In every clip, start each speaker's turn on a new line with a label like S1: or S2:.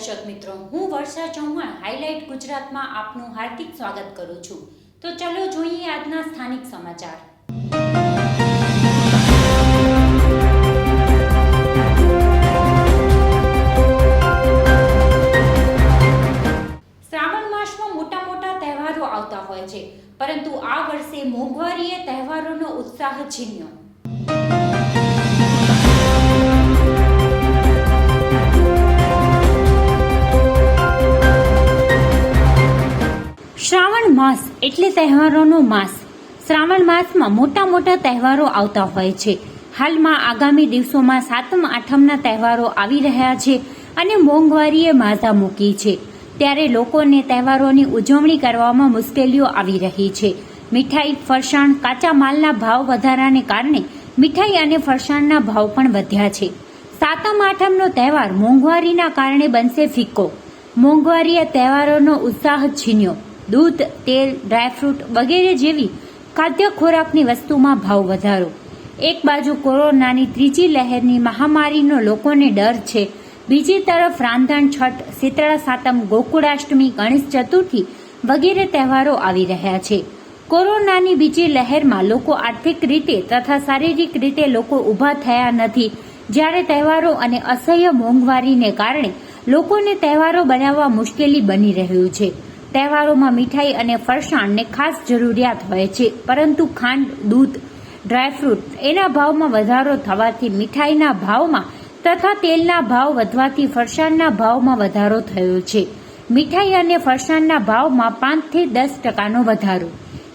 S1: દર્શક મિત્રો, હું વર્ષા ચૌહાણ હાઇલાઇટ ગુજરાતમાં આપનું હાર્દિક સ્વાગત કરું છું। તો ચલો જોઈએ આજના સ્થાનિક સમાચાર। શ્રાવણ માસમાં મોટા તહેવારો આવતા હોય છે, પરંતુ આ વર્ષે મોંઘવારીએ તહેવારોનો ઉત્સાહ છીન્યો। શ્રાવણ માસ એટલે તહેવારોનો માસ। શ્રાવણ માસમાં મોટા તહેવારો આવતા હોય છે। હાલમાં આગામી દિવસોમાં સાતમ આઠમના તહેવારો આવી રહ્યા છે અને મોંઘવારીએ માથા મૂકી છે, ત્યારે લોકોને તહેવારોની ઉજવણી કરવામાં મુશ્કેલીઓ આવી રહી છે। મીઠાઈ, ફરસાણ, કાચા માલના ભાવ વધારાને કારણે મીઠાઈ અને ફરસાણના ભાવ પણ વધ્યા છે। સાતમ આઠમનો તહેવાર મોંઘવારીના કારણે બનશે ફિક્કો। મોંઘવારીએ તહેવારોનો ઉત્સાહ છીન્યો। દૂધ, તેલ, ડ્રાયફ્રૂટ વગેરે જેવી ખાદ્ય ખોરાકની વસ્તુમાં ભાવ વધારો। એક બાજુ કોરોનાની ત્રીજી લહેરની મહામારીનો લોકોને ડર છે, બીજી તરફ રાંધણ છઠ, શીતળા સાતમ, ગોકુળાષ્ટમી, ગણેશ ચતુર્થી વગેરે તહેવારો આવી રહ્યા છે। કોરોનાની બીજી લહેરમાં લોકો આર્થિક રીતે તથા શારીરિક રીતે લોકો ઊભા થયા નથી, જ્યારે તહેવારો અને અસહ્ય મોંઘવારીને કારણે લોકોને તહેવારો બનાવવા મુશ્કેલી બની રહ્યું છે। તહેવારોમાં મીઠાઈ અને ફરસાણને ખાસ જરૂરિયાત હોય છે, પરંતુ ખાંડ, દૂધ, ડ્રાયફ્રૂટ એના ભાવમાં વધારો થવાથી મીઠાઈના ભાવમાં તથા તેલના ભાવ વધવાથી ફરસાણના ભાવમાં વધારો થયો છે। મીઠાઈ અને ફરસાણના ભાવમાં 5 થી 10% વધારો।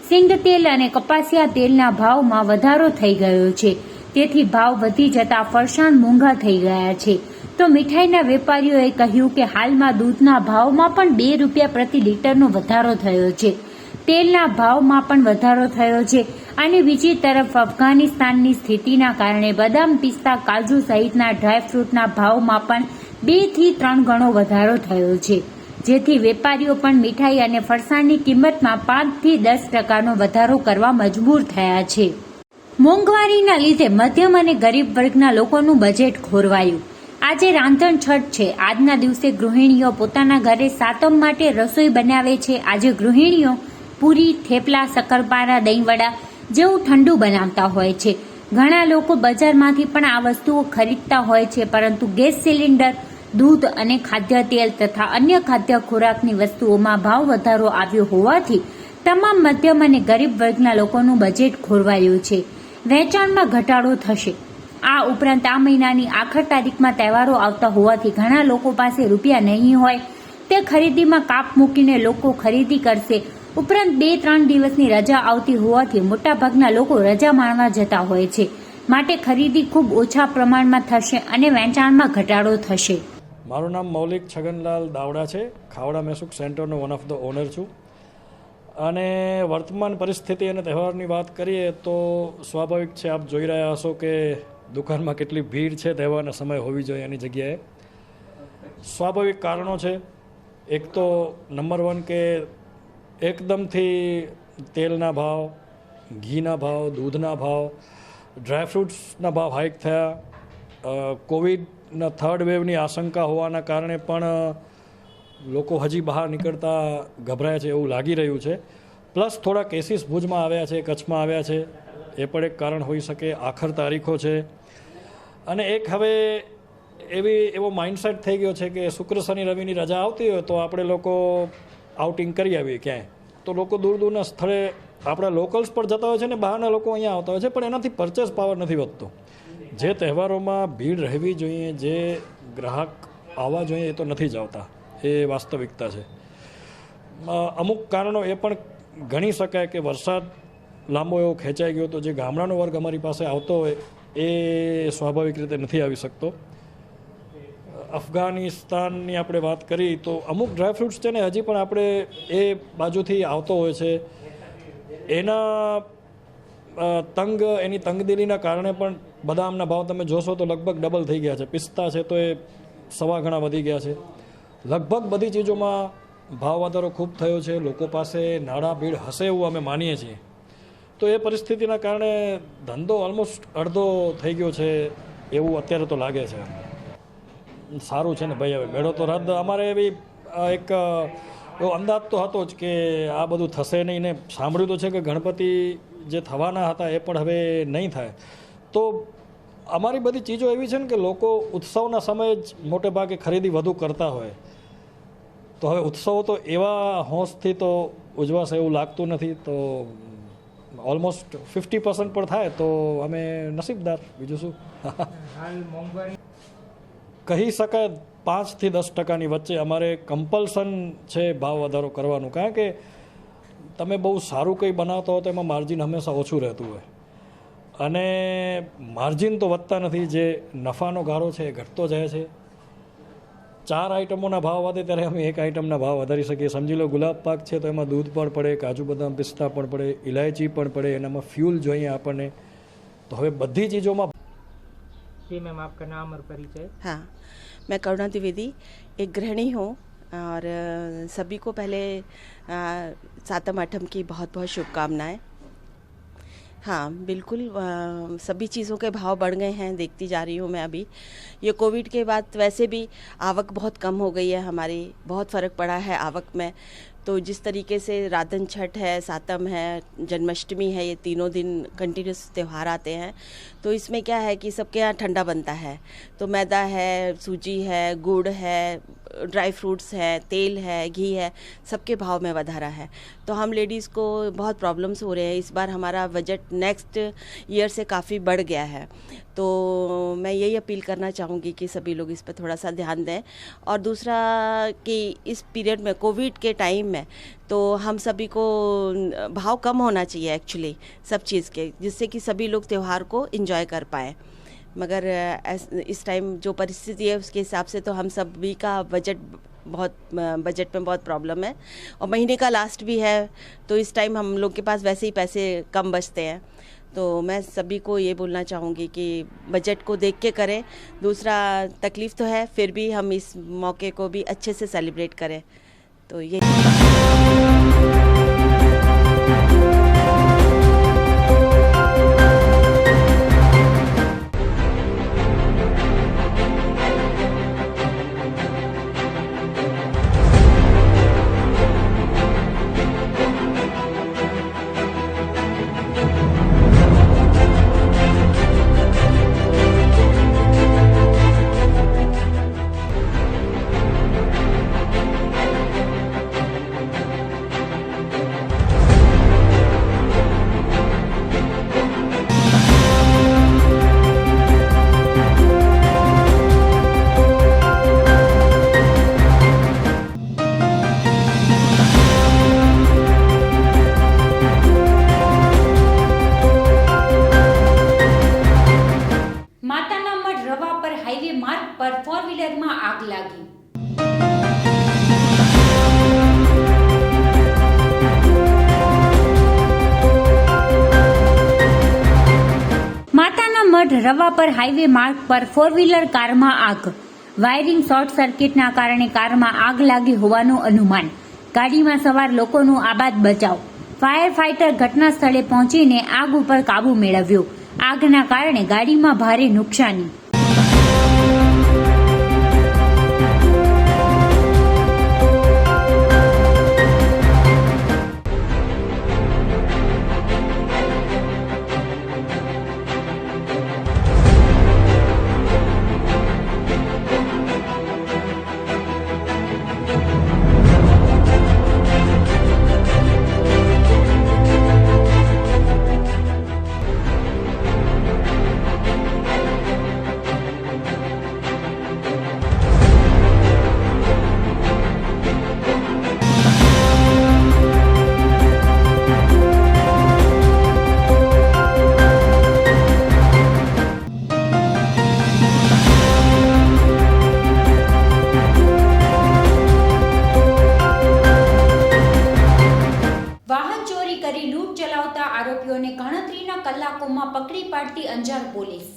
S1: સિંગ તેલ અને કપાસિયા તેલના ભાવમાં વધારો થઈ ગયો છે, તેથી ભાવ વધી જતા ફરસાણ મોંઘા થઈ ગયા છે। તો મીઠાઈના વેપારીઓએ કહ્યું કે હાલમાં દૂધના ભાવમાં પણ 2 રૂપિયા પ્રતિ લીટરનો વધારો થયો છે, તેલના ભાવમાં પણ વધારો થયો છે અને બીજી તરફ અફઘાનિસ્તાનની સ્થિતિના કારણે બદામ, પિસ્તા, કાજુ સહિતના ડ્રાયફ્રૂટના ભાવમાં પણ 2 થી 3 ગણો વધારો થયો છે, જેથી વેપારીઓ પણ મીઠાઈ અને ફરસાણની કિંમતમાં 5 થી 10%નો વધારો કરવા મજબૂર થયા છે। મોંઘવારીના લીધે મધ્યમ અને ગરીબ વર્ગના લોકોનું બજેટ ખોરવાયું। આજે રાંધણ છઠ છે। આજના દિવસે ગૃહિણીઓ પોતાના ઘરે સાતમ માટે રસોઈ બનાવે છે। આજે ગૃહિણીઓ પૂરી, થેપલા, શક્કરપારા, દહીંવડા જેવું ઠંડુ બનાવતા હોય છે। ઘણા લોકો બજારમાંથી પણ આ વસ્તુઓ ખરીદતા હોય છે, પરંતુ ગેસ સિલિન્ડર, દૂધ અને ખાદ્ય તેલ તથા અન્ય ખાદ્ય ખોરાકની વસ્તુઓમાં ભાવ વધારો આવ્યો હોવાથી તમામ મધ્યમ અને ગરીબ વર્ગના લોકોનું બજેટ ખોરવાયું છે। વેચાણમાં ઘટાડો થશે। આ ઉપરાંત આ મહિનાની આખર તારીખમાં તહેવારો આવતા હોવાથી ઘણા લોકો પાસે રૂપિયા નહીં હોય, તે ખરીદીમાં કાપ મૂકીને લોકો ખરીદી કરશે। ઉપરાંત 2-3 દિવસની રજા આવતી હોવાથી મોટાભાગના લોકો રજા માણવા જતા હોય છે, માટે ખરીદી ખૂબ ઓછા પ્રમાણમાં થશે અને વેચાણમાં ઘટાડો થશે।
S2: મારું નામ મૌલિક છગનલાલ દાવડા છે। ખાવડા મેસુક સેન્ટરનો વન ઓફ ધ ઓનર છું। અને વર્તમાન પરિસ્થિતિ અને તહેવારની વાત કરીએ તો સ્વાભાવિક છે, આપ જોઈ રહ્યા હશો કે દુકાનમાં કેટલી ભીડ છે। તહેવારના સમય હોવી જોઈએ એની જગ્યાએ સ્વાભાવિક કારણો છે। એક તો નંબર 1 કે એકદમથી તેલના ભાવ, ઘીના ભાવ, દૂધના ભાવ, ડ્રાયફ્રૂટ્સના ભાવ હાઈક થયા। કોવિડના 3rd વેવની આશંકા હોવાના કારણે પણ લોકો હજી બહાર નીકળતા ગભરાય છે એવું લાગી રહ્યું છે। પ્લસ થોડા કેસીસ ભુજમાં આવ્યા છે, કચ્છમાં આવ્યા છે, એ પણ એક કારણ હોઈ શકે। આખર તારીખો છે અને એક હવે એવો માઇન્ડસેટ થઈ ગયો છે કે શુક્ર, શનિ, રવિની રજા આવતી હોય તો આપણે લોકો આઉટિંગ કરી આવીએ ક્યાંય, તો લોકો દૂરના સ્થળે આપણા લોકલ્સ પર જતા હોય છે ને બહારના લોકો અહીંયા આવતા હોય છે, પણ એનાથી પરચેસ પાવર નથી વધતો। જે તહેવારોમાં ભીડ રહેવી જોઈએ, જે ગ્રાહક આવવા જોઈએ, એ તો નથી જ આવતા, એ વાસ્તવિકતા છે। અમુક કારણો એ પણ ગણી શકાય કે વરસાદ લાંબો એવો ખેંચાઈ ગયો, તો જે ગામડાનો વર્ગ અમારી પાસે આવતો હોય એ સ્વાભાવિક રીતે નથી આવી શકતો। અફઘાનિસ્તાનની આપણે વાત કરી તો અમુક ડ્રાયફ્રૂટ્સ છે ને હજી પણ આપણે એ બાજુથી આવતો હોય છે, એની તંગદિલીના કારણે પણ બદામના ભાવ તમે જોશો તો લગભગ ડબલ થઈ ગયા છે। પિસ્તા છે તો એ 1.25 ગણા વધી ગયા છે। લગભગ બધી ચીજોમાં ભાવ વધારો ખૂબ થયો છે। લોકો પાસે નાણાં ભીડ હશે એવું અમે માનીએ છીએ। તો એ પરિસ્થિતિના કારણે ધંધો ઓલમોસ્ટ અડધો થઈ ગયો છે એવું અત્યારે તો લાગે છે। સારું છે ને ભાઈ. હવે મેળો તો રદ અમારે એવી એક એવો અંદાજ તો હતો જ કે આ બધું થશે નહીં ને સાંભળ્યું તો છે કે ગણપતિ જે થવાના હતા એ પણ હવે નહીં થાય. તો અમારી બધી ચીજો એવી છે ને કે લોકો ઉત્સવના સમયે જ મોટે ભાગે ખરીદી વધુ કરતા હોય. તો હવે ઉત્સવો તો એવા હોંશથી તો ઉજવાશે એવું લાગતું નથી. તો ઓલમોસ્ટ 50% પણ થાય તો અમે નસીબદાર, બીજું શું. કહી શકાય 5 થી 10% વચ્ચે અમારે કમ્પલ્સન છે ભાવ વધારો કરવાનું. કારણ કે તમે બહુ સારું કંઈ બનાવતા હો તો એમાં માર્જિન હંમેશા ઓછું રહેતું હોય અને માર્જિન તો વધતા નથી. જે નફાનો ગાળો છે એ ઘટતો જાય છે. 4 આઇટમોના ભાવ વધે ત્યારે અમે 1 આઇટમના ભાવ વધારી શકીએ. સમજી લો ગુલાબ પાક છે તો એમાં દૂધ પણ પડે, કાજુ બદામ પિસ્તા પણ પડે, ઇલાયચી પણ પડે, એનામાં ફ્યુલ જોઈએ આપણને. તો હવે બધી ચીજોમાં.
S3: जी मैम, आपका नाम और परिचय?
S4: हाँ, मैं करुणा द्विवेदी एक गृहिणी हूँ और सभी को पहले सातम आठम की बहुत बहुत शुभकामनाएं. हाँ बिल्कुल, सभी चीज़ों के भाव बढ़ गए हैं, देखती जा रही हूँ मैं. अभी ये कोविड के बाद वैसे भी आवक बहुत कम हो गई है हमारी, बहुत फ़र्क पड़ा है आवक में. तो जिस तरीके से राधन छठ है, सातम है, जन्माष्टमी है, ये तीनों दिन कंटिन्यूस त्यौहार आते हैं. तो इसमें क्या है कि सबके यहाँ ठंडा बनता है. तो मैदा है, सूजी है, गुड़ है, ड्राई फ्रूट्स है, तेल है, घी है, सबके भाव में વધારા है. तो हम लेडीज़ को बहुत प्रॉब्लम्स हो रहे हैं. इस बार हमारा बजट नेक्स्ट ईयर से काफ़ी बढ़ गया है. तो मैं यही अपील करना चाहूँगी कि सभी लोग इस पर थोड़ा सा ध्यान दें. और दूसरा कि इस पीरियड में, कोविड के टाइम में, तो हम सभी को भाव कम होना चाहिए एक्चुअली सब चीज़ के, जिससे कि सभी लोग त्यौहार को एंजॉय कर पाएँ. मगर इस टाइम जो परिस्थिति है उसके हिसाब से तो हम सभी का बजट में बहुत प्रॉब्लम है. और महीने का लास्ट भी है तो इस टाइम हम लोग के पास वैसे ही पैसे कम बचते हैं. तो मैं सभी को ये बोलना चाहूँगी कि बजट को देख के करें. दूसरा, तकलीफ़ तो है, फिर भी हम इस मौके को भी अच्छे से सेलिब्रेट करें. तो ये
S1: પર 4-વ્હીલરમાં આગ લાગી. માતાના મઢ રવા પર હાઈવે માર્ગ પર 4-વ્હીલર કારમાં આગ. વાયરિંગ શોર્ટ સર્કિટના કારણે કારમાં આગ લાગી હોવાનું અનુમાન. ગાડીમાં સવાર લોકોનું આબાદ બચાવ. ફાયર ફાઈટર ઘટના સ્થળે પહોંચીને આગ ઉપર કાબુ મેળવ્યો. આગના કારણે ગાડીમાં ભારે નુકસાની. આરોપીઓને ગણતરીના કલાકોમાં પકડી પાડતી અંજાર પોલીસ.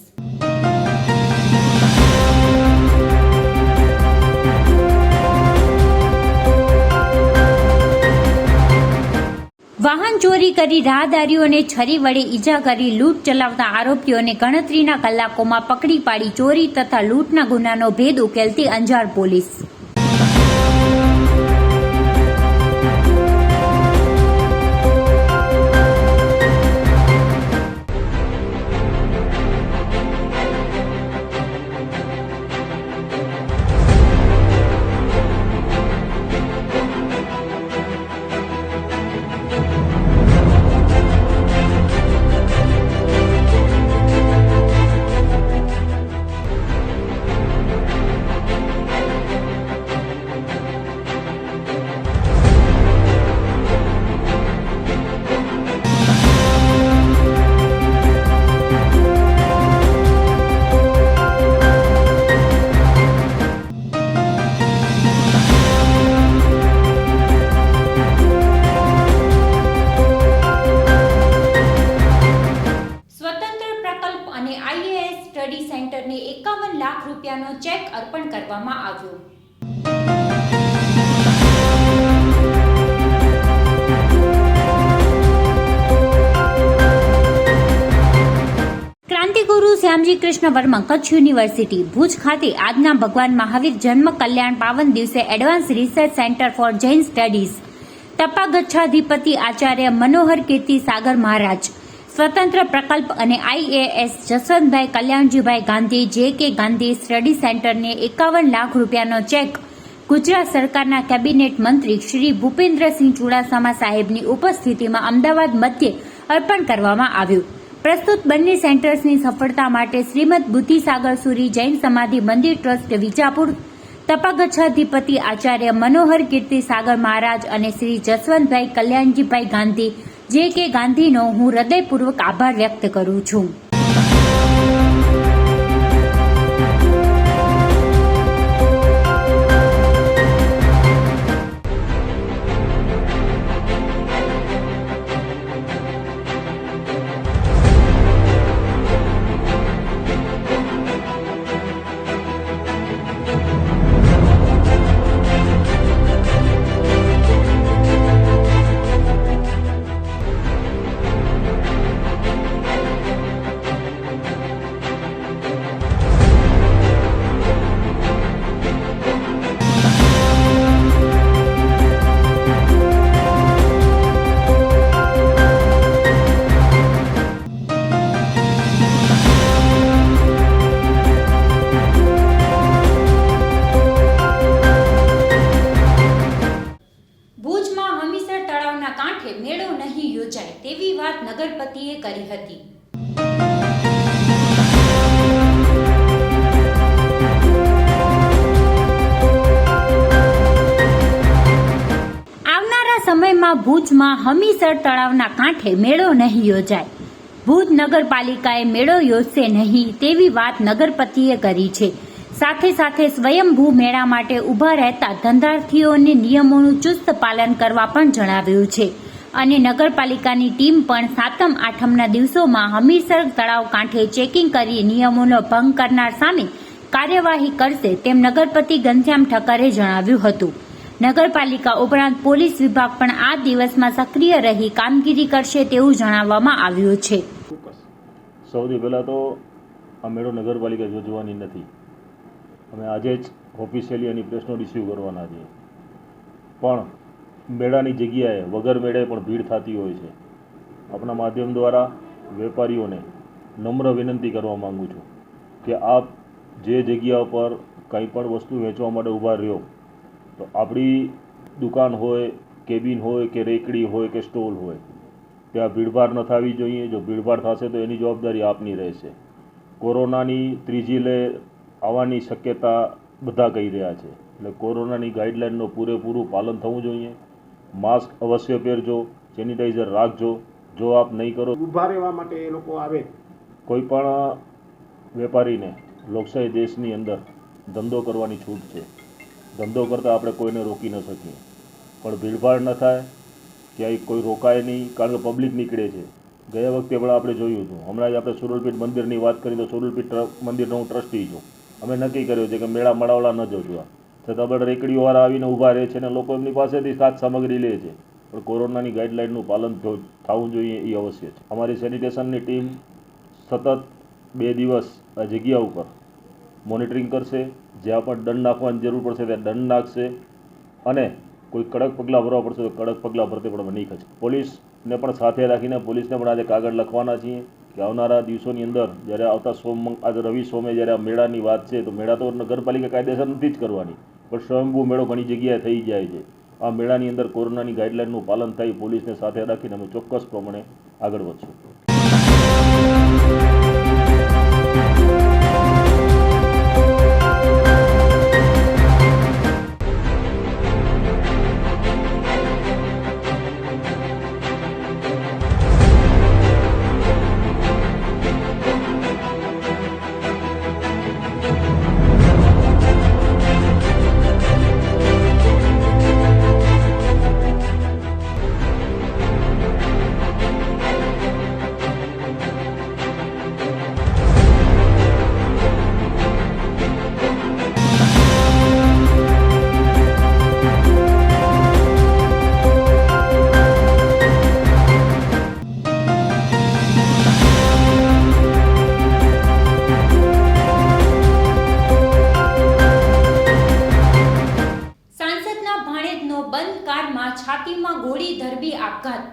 S1: વાહન ચોરી કરી રાહદારીઓને છરી વડે ઈજા કરી લૂંટ ચલાવતા આરોપીઓને ગણતરીના કલાકોમાં પકડી પાડી ચોરી તથા લૂંટના ગુનાનો ભેદ ઉકેલતી અંજાર પોલીસ. સ્ટડી સેન્ટરને 51 લાખ રૂપિયાનો ચેક અર્પણ કરવામાં આવ્યો. ક્રાંતિગુરુ શ્યામજી કૃષ્ણ વર્મા કચ્છ યુનિવર્સિટી ભુજ ખાતે આજના ભગવાન મહાવીર જન્મ કલ્યાણ પાવન દિવસે advance research centre for Jain studies તપાગચ્છાધિપતિ આચાર્ય મનોહર કીર્તિ સાગર મહારાજ, સ્વતંત્ર પ્રકલ્પ અને IAS Jaswantbhai Kalyanjibhai Gandhi JK Gandhi study સેન્ટરને 51 લાખ રૂપિયાનો ચેક ગુજરાત સરકારના કેબિનેટ મંત્રી શ્રી ભૂપેન્દ્રસિંહ ચુડાસમા સાહેબની ઉપસ્થિતિમાં અમદાવાદ મધ્યે અર્પણ કરવામાં આવ્યું. પ્રસ્તુત બંને સેન્ટર્સની સફળતા માટે શ્રીમદ બુદ્ધિસાગર સુરી જૈન સમાધિ મંદિર ટ્રસ્ટ વિજાપુર, તપાગચ્છાધિપતિ આચાર્ય મનોહર કીર્તિ સાગર મહારાજ અને શ્રી જસવંતભાઈ કલ્યાણજીભાઈ ગાંધી JK ગાંધીનો હું હૃદયપૂર્વક આભાર વ્યક્ત કરું છું. મેળો નહીં યોજાય તેવી વાત નગરપતિએ કરી હતી. આવનારા સમયમાં ભુજમાં હમીસર તળાવના કાંઠે મેળો નહીં યોજાય. ભુજ નગરપાલિકાએ મેળો યોજશે નહીં તેવી વાત નગરપતિએ કરી છે. સાથે સાથે સ્વયંભૂ મેળા માટે ઊભા રહેતા ધંધાર્થીઓને નિયમોનું ચુસ્ત પાલન કરવા પણ જણાવ્યું છે અને નગરપાલિકાની ટીમ પણ સાતમ આઠમના દિવસોમાં હમીરસર તળાવ કાંઠે ચેકિંગ કરી નિયમોનો ભંગ કરનાર સામે કાર્યવાહી કરશે તેમ નગરપતિ ઘનશ્યામ ઠક્કરે જણાવ્યું હતું. નગરપાલિકા ઉપરાંત પોલીસ વિભાગ પણ આ દિવસમાં સક્રિય રહી કામગીરી કરશે તેવું જણાવવામાં આવ્યું છે.
S5: સૌથી પહેલાં તો આ મેળો નગરપાલિકા યોજવાની નથી. અમે આજે જ officially any press not issue કરવાના છીએ. પણ મેળાની જગ્યાએ વગર મેળે પણ ભીડ થતી હોય છે. આપણા માધ્યમ દ્વારા વેપારીઓને નમ્ર વિનંતી કરવા માગું છું કે આપ જે જગ્યા પર કંઈ પણ વસ્તુ વેચવા માટે ઊભા રહ્યો તો આપણી દુકાન હોય, કેબિન હોય કે રેકડી હોય કે સ્ટોલ હોય ત્યાં ભીડભાડ ન થવી જોઈએ. જો ભીડભાડ થશે તો એની જવાબદારી આપની રહેશે. કોરોનાની ત્રીજી લહેર આવવાની શક્યતા બધા કહી રહ્યા છે એટલે કોરોનાની ગાઈડલાઇનનું પૂરેપૂરું પાલન થવું જોઈએ. માસ્ક અવશ્ય પહેરજો, સેનિટાઈઝર રાખજો. જો આપ નહીં કરો
S6: ઊભા રહેવા માટે એ લોકો આવે.
S5: કોઈ પણ વેપારીને લોકશાહી દેશની અંદર ધંધો કરવાની છૂટ છે. ધંધો કરતાં આપણે કોઈને રોકી ન શકીએ, પણ ભીડભાડ ન થાય, ક્યાંય કોઈ રોકાય નહીં, કારણ કે પબ્લિક નીકળે છે. ગયા વખતે પણ આપણે જોયું હતું. હમણાં જ આપણે સુરુલપીઠ મંદિરની વાત કરી તો સુરુલપીઠ મંદિરનો હું ટ્રસ્ટી છું. અમે નક્કી કર્યું છે કે મેળા મળાવડા ન જોવા છતાં પણ રેકડીઓવાળા આવીને ઊભા રહે છે અને લોકો એમની પાસેથી સાત સામગ્રી લે છે. પણ કોરોનાની ગાઈડલાઇનનું પાલન થવું જોઈએ એ અવશ્ય છે. અમારી સેનિટેશનની ટીમ સતત 2 દિવસ આ જગ્યા ઉપર મોનિટરિંગ કરશે. જ્યાં પણ દંડ નાખવાની જરૂર પડશે ત્યાં દંડ નાખશે અને કોઈ કડક પગલાં ભરવા પડશે તો કડક પગલાં ભરતે પણ અમે નહીં ખચે. પોલીસને પણ સાથે રાખીને પોલીસને પણ આજે કાગળ લખવાના છીએ કે આવનારા દિવસોની અંદર જ્યારે આવતા આજે રવિ સોમે જ્યારે આ મેળાની વાત છે તો મેળા તો નગરપાલિકા કાયદેસર નથી જ કરવાની, પણ સ્વયંભૂ મેળો ઘણી જગ્યાએ થઈ જાય છે. આ મેળાની અંદર કોરોનાની ગાઈડલાઇનનું પાલન થાય પોલીસને સાથે રાખીને અમે ચોક્કસ પ્રમાણે આગળ વધશું.
S1: બંધ કારમાં છાતીમાં ગોળી ધરબી આપઘાત.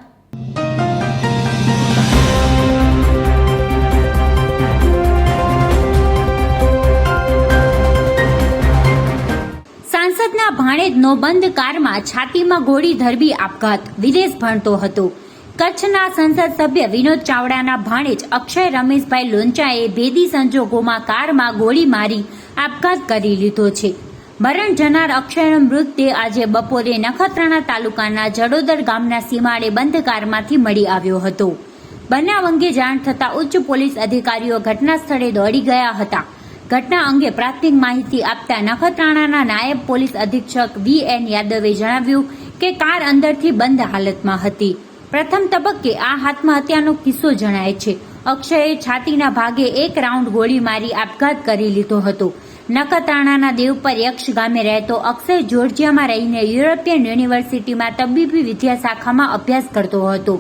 S1: સાંસદના ભાણેજનો બંધ કારમાં છાતીમાં ગોળી ધરબી આપઘાત. વિદેશ ભણતો હતો. કચ્છના સંસદ સભ્ય વિનોદ ચાવડાના ભાણેજ અક્ષય રમેશભાઈ લોંચાએ ભેદી સંજોગોમાં કારમાં ગોળી મારી આપઘાત કરી લીધો છે. મરણ જનાર અક્ષયનો મૃતદેહ આજે બપોરે નખત્રાણા તાલુકાના જડોદર ગામના સીમાડે બંધ કારમાંથી મળી આવ્યો હતો. બનાવ અંગે જાણ થતાં ઉચ્ચ પોલીસ અધિકારીઓ ઘટના સ્થળે દોડી ગયા હતા. ઘટના અંગે પ્રાથમિક માહિતી આપતા નખત્રાણાના નાયબ પોલીસ અધિક્ષક VN યાદવે જણાવ્યું કે કાર અંદરથી બંધ હાલતમાં હતી. પ્રથમ તબક્કે આ આત્મહત્યાનો કિસ્સો જણાય છે. અક્ષયે છાતીના ભાગે 1 રાઉન્ડ ગોળી મારી આપઘાત કરી લીધો હતો. નખત્રાણાના દેવપર યક્ષ ગામે રહેતો અક્ષય જોર્જિયામાં રહીને યુરોપિયન યુનિવર્સિટીમાં તબીબી વિદ્યા શાખામાં અભ્યાસ કરતો હતો.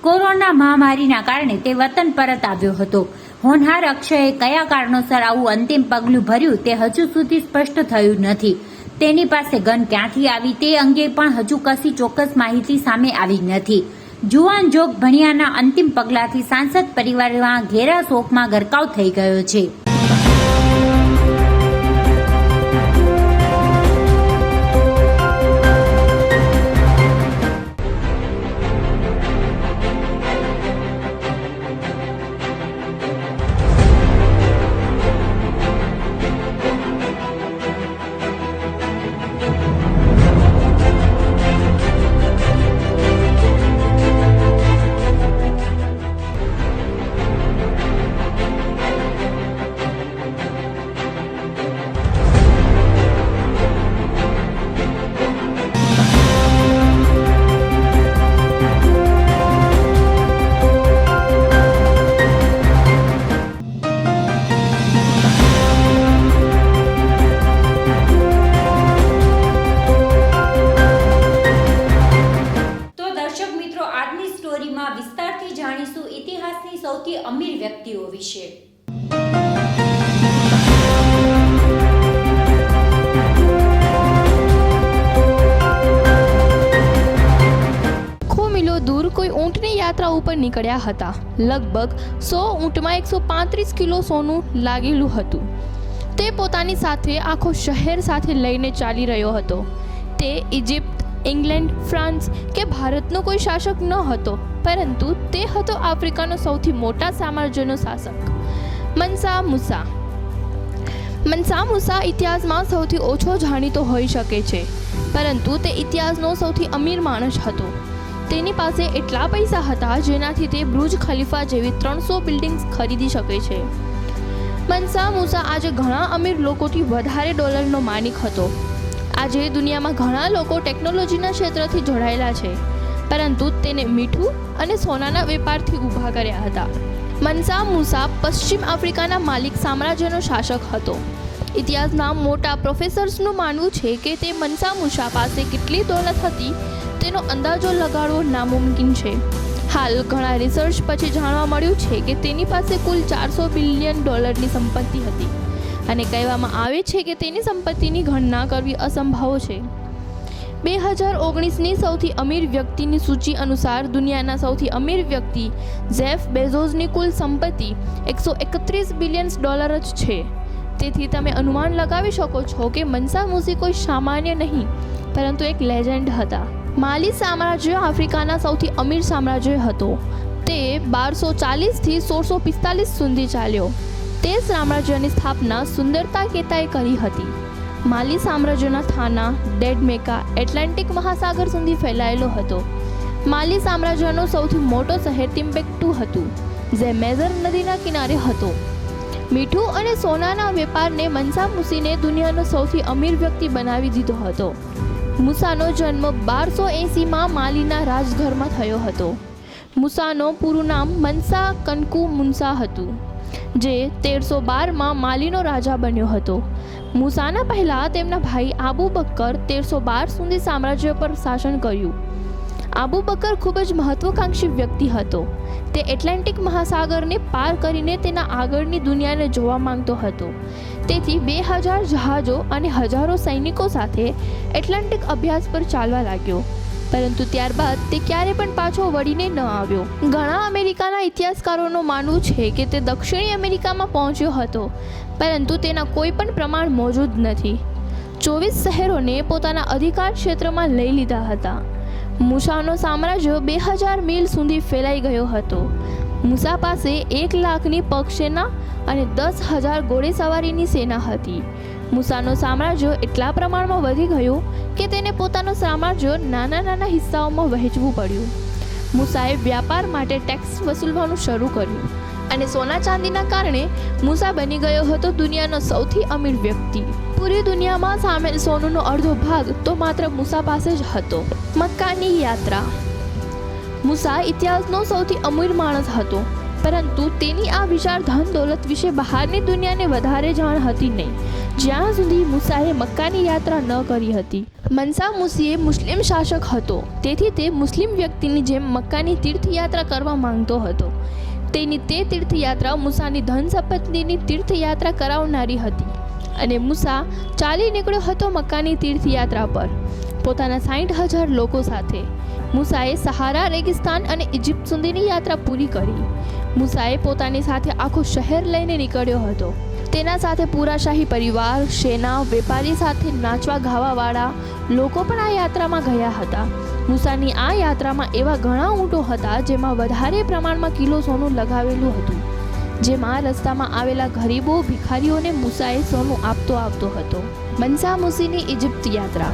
S1: કોરોના મહામારીના કારણે તે વતન પરત આવ્યો હતો. હોનહાર અક્ષયે કયા કારણોસર આવું અંતિમ પગલું ભર્યું તે હજુ સુધી સ્પષ્ટ થયું નથી. તેની પાસે ગન ક્યાંથી આવી તે અંગે પણ હજુ કશી ચોક્કસ માહિતી સામે આવી નથી. જુવાન જોગ ભણિયાના અંતિમ પગલાથી સાંસદ પરિવારમાં ઘેરા શોકમાં ગરકાવ થઈ ગયો છે. વિસ્તારથી જાણીશું ઇતિહાસની સૌથી અમીર વ્યક્તિઓ વિશે.
S7: મીલો દૂર કોઈ ઊંટની યાત્રા ઉપર નીકળ્યા હતા. લગભગ 100 ઊંટમાં 135 કિલો સોનું લાગેલું હતું. તે પોતાની સાથે આખો શહેર સાથે લઈને ચાલી રહ્યો હતો. તે ઇજિપ્ત, ઇંગ્લેન્ડ, ફ્રાન્સ કે ભારતનો કોઈ શાસક ન હતો, પરંતુ તે હતો આફ્રિકાનો સૌથી મોટા સામ્રાજ્યનો શાસક, મન્સા મુસા. મન્સા મુસા ઇતિહાસમાં સૌથી ઓછો જાણીતો હોઈ શકે છે, પરંતુ તે ઇતિહાસનો સૌથી અમીર માણસ હતો. તેની પાસે એટલા પૈસા હતા જેનાથી તે બુર્જ ખલીફા જેવી 300 બિલ્ડિંગ્સ ખરીદી શકે છે. મન્સા મુસા આજે ઘણા અમીર લોકોથી વધારે ડોલરનો માલિક હતો. આજે દુનિયામાં ઘણા લોકો ટેકનોલોજીના ક્ષેત્રથી જોડાયેલા છે, પરંતુ તેને મીઠું અને સોનાના વેપારથી ઊભા કર્યા હતા. મન્સા મુસા પશ્ચિમ આફ્રિકાના માલિક સામ્રાજ્યનો શાસક હતો. ઇતિહાસના મોટા પ્રોફેસર્સનું માનવું છે કે તે મન્સા મુસા પાસે કેટલી દોલત હતી તેનો અંદાજો લગાડવો નામુમકિન છે. હાલ ઘણા રિસર્ચ પછી જાણવા મળ્યું છે કે તેની પાસે કુલ $400 બિલિયન સંપત્તિ હતી અને કહેવામાં આવે છે કે તેની સંપત્તિની ગણના કરવી અસંભવ છે. 2019ની સૌથી અમીર વ્યક્તિની સૂચિ અનુસાર દુનિયાના સૌથી અમીર વ્યક્તિ જેફ બેઝોસની કુલ સંપત્તિ $131 બિલિયન જ છે. તેથી તમે અનુમાન લગાવી શકો છો કે મન્સા મુસી કોઈ સામાન્ય નહીં પરંતુ એક લેજેન્ડ હતા. માલી સામ્રાજ્ય આફ્રિકાના સૌથી અમીર સામ્રાજ્ય હતો. તે 1240થી 1645 સુધી ચાલ્યો. તે સામ્રાજ્યની સ્થાપના સુંદરતા કેતાએ કરી હતી. માલી સામ્રાજ્યના થાના ડેડમેકા એટલાન્ટિક મહાસાગર સુધી ફેલાયેલો હતો. માલી સામ્રાજ્યનો સૌથી મોટો શહેર ટિમ્બેક્ટુ હતું, જે મેજર નદીના કિનારે હતો. મીઠું અને સોનાના વેપારને મન્સા મુસીને દુનિયાનો સૌથી અમીર વ્યક્તિ બનાવી દીધો હતો. મૂસાનો જન્મ 1280માં માલીના રાજઘરમાં થયો હતો. મૂસાનું પૂરું નામ મન્સા કન્કુ મુન્સા હતું, જે 1312માં માલીનો રાજા બન્યો હતો. મૂસાના પહેલાં તેમના ભાઈ આબુ બકર 1312 સુધી સામ્રાજ્ય પર શાસન કર્યું. આબુ બકર ખૂબ જ મહત્વાકાંક્ષી વ્યક્તિ હતો. તે એટલાન્ટિક મહાસાગરને પાર કરીને તેના આગળની દુનિયાને જોવા માંગતો હતો. તેથી 2000 જહાજો અને હજારો સૈનિકો સાથે એટલાન્ટિક અભ્યાસ પર ચાલવા લાગ્યો, પરંતુ ત્યારબાદ તે ક્યારે પણ પાછો વળીને ન આવ્યો. ઘણા અમેરિકાના ઇતિહાસકારોનું માનવું છે કે તે દક્ષિણી અમેરિકામાં પહોંચ્યો હતો, પરંતુ તેના કોઈ પણ પ્રમાણ મોજૂદ નથી. 24 શહેરોને પોતાના અધિકાર ક્ષેત્રમાં લઈ લીધા હતા. મૂસાનો સામ્રાજ્ય 2000 મીલ સુધી ફેલાઈ ગયો હતો. મૂસા પાસે 1 લાખની પગસેના અને 10,000 ઘોડેસવારીની સેના હતી. મૂસાનું સામ્રાજ્ય એટલા પ્રમાણમાં વધી ગયું કે તેને પોતાનું સામ્રાજ્ય નાના નાના હિસ્સાઓમાં વહેંચવું પડ્યું. મૂસાએ વ્યાપાર માટે ટેક્સ વસૂલવાનું શરૂ કર્યું અને સોના ચાંદીના કારણે મૂસા બની ગયો હતો દુનિયાનો સૌથી અમીર વ્યક્તિ. પૂરી દુનિયામાં સામેલ સોનુનો અડધો ભાગ તો માત્ર મૂસા પાસે જ હતો. મક્કાની યાત્રા. મૂસા ઇતિહાસનો સૌથી અમીર માણસ હતો, પરંતુ તેની આ વિશાળ ધન દોલત વિશે બહારની દુનિયાને વધારે જાણ હતી નહીં, જ્યાં સુધી મૂસાએ મક્કાની યાત્રા ન કરી હતી. મન્સા મુસીએ મુસ્લિમ શાસક હતો, તેથી તે મુસ્લિમ વ્યક્તિની જેમ મક્કાની તીર્થયાત્રા કરવા માંગતો હતો. તેની તે તીર્થયાત્રા મૂસાની ધન સંપત્તિની તીર્થયાત્રા કરાવનારી હતી અને મૂસા ચાલી નીકળ્યો હતો મક્કાની તીર્થયાત્રા પર પોતાના 60,000 લોકો સાથે. મૂસાએ સહારા રેગિસ્તાન અને ઇજિપ્ત સુધીની યાત્રા પૂરી કરી. મૂસાએ પોતાની સાથે આખું શહેર લઈને નીકળ્યો હતો. તેના સાથે પૂરા શાહી પરિવાર, સેના, વેપારી સાથે નાચવા ગાવાવાળા લોકો પણ આ યાત્રામાં ગયા હતા. મૂસાની આ યાત્રામાં એવા ઘણા ઊંટો હતા જેમાં વધારે પ્રમાણમાં કિલો સોનું લગાવેલું હતું, જેમાં રસ્તામાં આવેલા ગરીબો ભિખારીઓને મૂસાએ સોનું આપતો હતો. મન્સા મુસીની ઇજિપ્ત યાત્રા.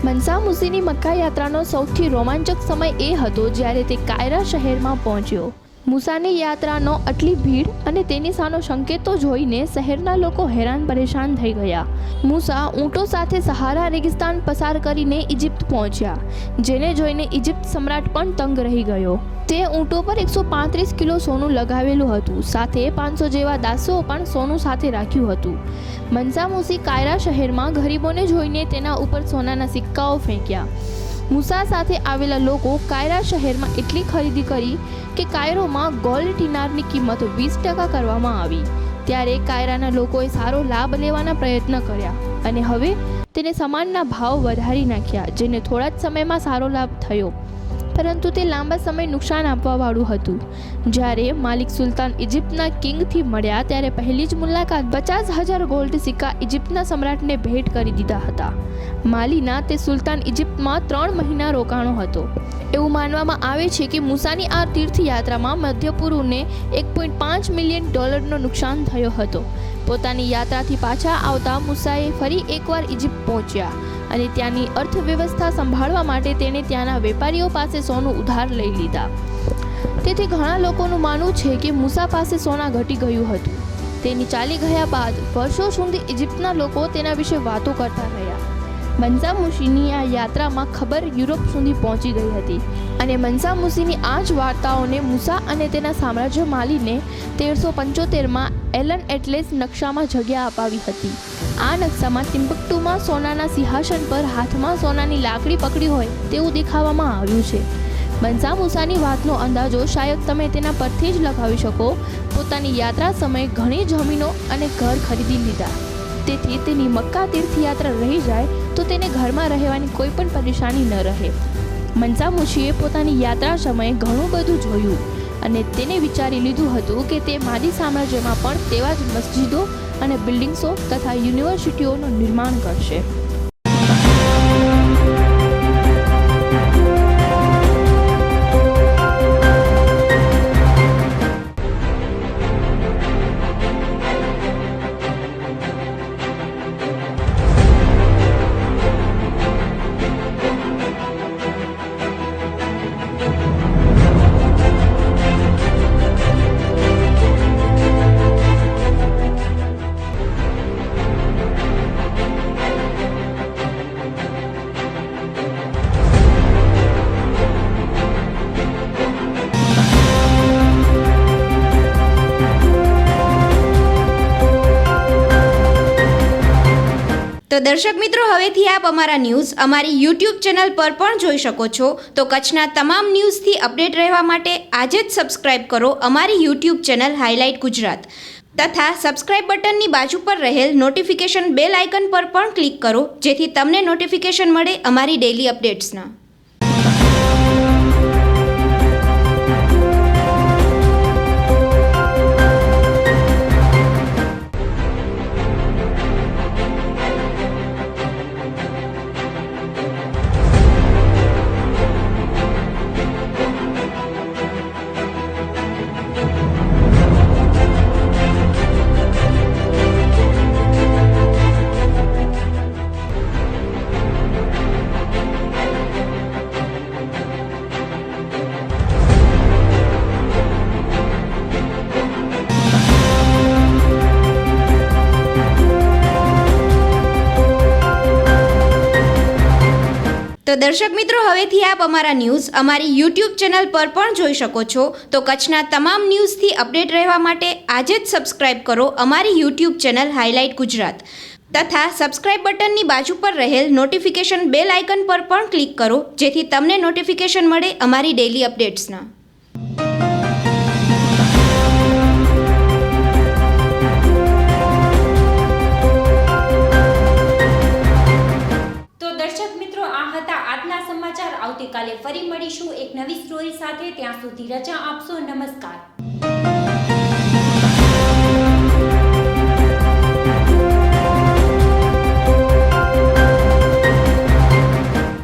S7: મન્સા મુસીની મક્કા યાત્રાનો સૌથી રોમાંચક સમય એ હતો જ્યારે તે કાયરા શહેરમાં પહોંચ્યો. મૂસાની યાત્રાનો આટલી ભીડ અને તેની સાનો સંકેતો જોઈને શહેરના લોકો હેરાન પરેશાન થઈ ગયા. મૂસા ઊંટો સાથે સહારા રેગિસ્તાન પસાર કરીને ઇજિપ્ત પહોંચ્યા, જેને જોઈને ઇજિપ્ત સમ્રાટ પણ તંગ રહી ગયો. તે ઊંટો પર 135 કિલો સોનું લગાવેલું હતું, સાથે 500 જેવા દાસો પણ સોનું સાથે રાખ્યું હતું. મન્સા મુસી કાયરા શહેરમાં ગરીબોને જોઈને તેના ઉપર સોનાના સિક્કાઓ ફેંક્યા. મૂસા સાથે આવેલા લોકો કાયરા શહેરમાં એટલી ખરીદી કરી કે કાયરોમાં ગોલ્ડ ડિનારની કિંમત 20% કરવામાં આવી. ત્યારે કાયરાના લોકોએ સારો લાભ લેવાના પ્રયત્ન કર્યા અને હવે તેને સામાનના ભાવ વધારી નાખ્યા, જેને થોડા જ સમયમાં સારો લાભ થયો, પરંતુ તે લાંબા સમય નુકસાન આપવાવાળું હતું. જ્યારે માલિક સુલતાન ઇજિપ્તના કિંગથી મળ્યા ત્યારે પહેલી જ મુલાકાત 50,000 ગોલ્ડ સિક્કા ઇજિપ્તના સમ્રાટને ભેટ કરી દીધા હતા. માલીના તે સુલતાન ઇજિપ્તમાં 3 મહિના રોકાણો હતો. એવું માનવામાં આવે છે કે મૂસાની આ તીર્થયાત્રામાં મધ્ય પૂર્વને $1.5 મિલિયન નુકસાન થયો હતો. પોતાની યાત્રાથી પાછા આવતા મૂસાએ ફરી એકવાર ઇજિપ્ત પહોંચ્યા અને ત્યાંની અર્થવ્યવસ્થા સંભાળવા માટે તેણે ત્યાંના વેપારીઓ પાસે સોનું ઉધાર લઈ લીધા. તેથી ઘણા લોકોનું માનવું છે કે મૂસા પાસે સોના ઘટી ગયું હતું. તેની ચાલી ગયા બાદ વર્ષો સુધી ઇજિપ્તના લોકો તેના વિશે વાતો કરતા રહ્યા. મંસા મુશીની આ યાત્રામાં ખબર યુરોપ સુધી પહોંચી ગઈ હતી અને મંસા મુશીની આ જ વાર્તાઓને મૂસા અને તેના સામ્રાજ્ય માલીને 1375માં એલન એટલેસ નકશામાં જગ્યા અપાવી હતી. આ નકશામાં ટિમ્બક્ટુમાં સોનાના સિંહાસન પર હાથમાં સોનાની લાકડી પકડી હોય તેવું દેખાવામાં આવ્યું છે. મંસા મૂસાની વાતનો અંદાજો શાયદ તમે તેના પરથી જ લગાવી શકો. પોતાની યાત્રા સમયે ઘણી જમીનો અને ઘર ખરીદી લીધા, તેથી તેની મક્કા તીર્થયાત્રા રહી જાય તો તેને ઘરમાં રહેવાની કોઈ પણ પરેશાની ન રહે. મંસા મુશીએ પોતાની યાત્રા સમયે ઘણું બધું જોયું અને તેને વિચારી લીધું હતું કે તે માદી સામ્રાજ્યમાં પણ તેવા જ મસ્જિદો અને બિલ્ડિંગ્સો તથા યુનિવર્સિટીઓનું નિર્માણ કરશે.
S8: તો દર્શક મિત્રો, હવેથી આપ અમારા ન્યૂઝ અમારી યુટ્યુબ ચેનલ પર પણ જોઈ શકો છો. તો કચ્છના તમામ ન્યૂઝથી અપડેટ રહેવા માટે આજે જ સબસ્ક્રાઇબ કરો અમારી યુટ્યુબ ચેનલ હાઇલાઇટ ગુજરાત તથા સબસ્ક્રાઇબ બટનની બાજુ પર રહેલ નોટિફિકેશન બેલ આઇકન પર પણ ક્લિક કરો, જેથી તમને નોટિફિકેશન મળે અમારી ડેઇલી અપડેટ્સના. તો દર્શક મિત્રો, હવેથી આપ અમારા ન્યૂઝ અમારી યુટ્યુબ ચેનલ પર પણ જોઈ શકો છો. તો કચ્છના તમામ ન્યૂઝથી અપડેટ રહેવા માટે આજે જ સબસ્ક્રાઇબ કરો અમારી યુટ્યુબ ચેનલ હાઇલાઇટ ગુજરાત તથા સબસ્ક્રાઇબ બટનની બાજુ પર રહેલ નોટિફિકેશન બેલ આઇકન પર પણ ક્લિક કરો, જેથી તમને નોટિફિકેશન મળે અમારી ડેઇલી અપડેટ્સના.
S1: આવતીકાલે ફરી મળીશું એક નવી સ્ટોરી સાથે. ત્યાં સુધી રજા આપશો. નમસ્કાર.